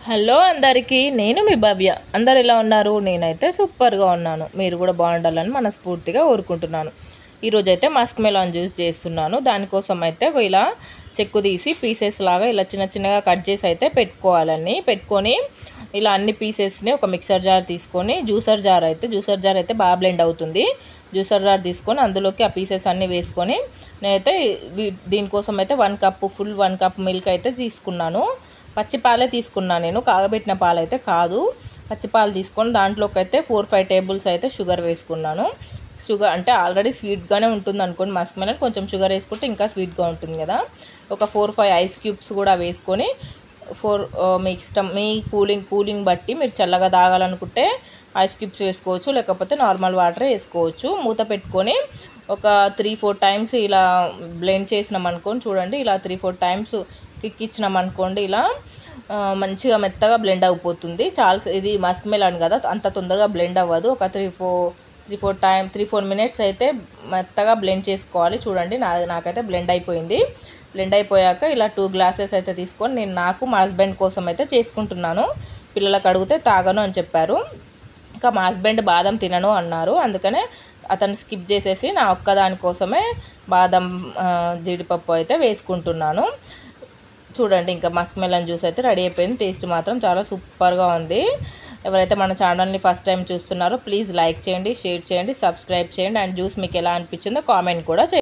Hello అందరికీ, నేను మీ భవ్య. అందరు ఎలా ఉన్నారు? నేనైతే సూపర్గా ఉన్నాను. మీరు కూడా బాగుండాలని మనస్ఫూర్తిగా కోరుకుంటున్నాను. ఈరోజైతే మస్క్ మెలాన్ జ్యూస్ చేస్తున్నాను. దానికోసం అయితే ఇలా చెక్కు తీసి పీసెస్ లాగా ఇలా చిన్న చిన్నగా కట్ చేసి అయితే పెట్టుకొని ఇలా అన్ని పీసెస్ని ఒక మిక్సర్ జార్ తీసుకొని జ్యూసర్ జార్ అయితే బాగా బ్లెండ్ అవుతుంది. జ్యూసర్ జార్ తీసుకొని అందులోకి ఆ పీసెస్ అన్నీ వేసుకొని నేనైతే దీనికోసం అయితే 1 కప్ మిల్క్ అయితే తీసుకున్నాను. పచ్చి పాలే తీసుకున్నాను, నేను కాగబెట్టిన పాలు అయితే కాదు. పచ్చి పాలు తీసుకొని దాంట్లోకి అయితే 4-5 టేబుల్స్ అయితే షుగర్ వేసుకున్నాను. షుగర్ అంటే ఆల్రెడీ స్వీట్గానే ఉంటుంది అనుకోండి. మస్క్ మెలన్ కొంచెం షుగర్ వేసుకుంటే ఇంకా స్వీట్గా ఉంటుంది కదా. ఒక 4-5 ఐస్ క్యూబ్స్ కూడా వేసుకొని మీ ఇష్టం, మీ కూలింగ్ బట్టి మీరు చల్లగా తాగాలనుకుంటే ఐస్ క్యూబ్స్ వేసుకోవచ్చు, లేకపోతే నార్మల్ వాటర్ వేసుకోవచ్చు. మూత పెట్టుకొని ఒక 3-4 టైమ్స్ ఇలా బ్లెండ్ చేసినాం అనుకోండి. చూడండి, ఇలా 3-4 టైమ్స్ కిక్ ఇచ్చినాం అనుకోండి, ఇలా మంచిగా మెత్తగా బ్లెండ్ అయిపోతుంది. ఇది మస్క్ మెలాన్ కదా, అంత తొందరగా బ్లెండ్ అవ్వదు. ఒక 3-4 మినిట్స్ అయితే మెత్తగా బ్లెండ్ చేసుకోవాలి. చూడండి, నాకైతే బ్లెండ్ అయిపోయింది. బ్లెండ్ అయిపోయాక ఇలా 2 గ్లాసెస్ అయితే తీసుకొని నేను మా హస్బెండ్ కోసం అయితే చేసుకుంటున్నాను. పిల్లలకు అడిగితే తాగను అని చెప్పారు. ఇంకా మా హస్బెండ్ బాదం తినను అన్నారు, అందుకనే అతను స్కిప్ చేసేసి నా ఒక్కదాని కోసమే బాదం జీడిపప్పు అయితే వేసుకుంటున్నాను. చూడండి, ఇంకా మస్క్ మెలన్ జ్యూస్ అయితే రెడీ అయిపోయింది. టేస్ట్ మాత్రం చాలా సూపర్గా ఉంది. ఎవరైతే మన ఛానల్ని ఫస్ట్ టైం చూస్తున్నారో ప్లీజ్ లైక్ చేయండి, షేర్ చేయండి, సబ్స్క్రైబ్ చేయండి. అండ్ జ్యూస్ మీకు ఎలా అనిపించిందో కామెంట్ కూడా చేయండి.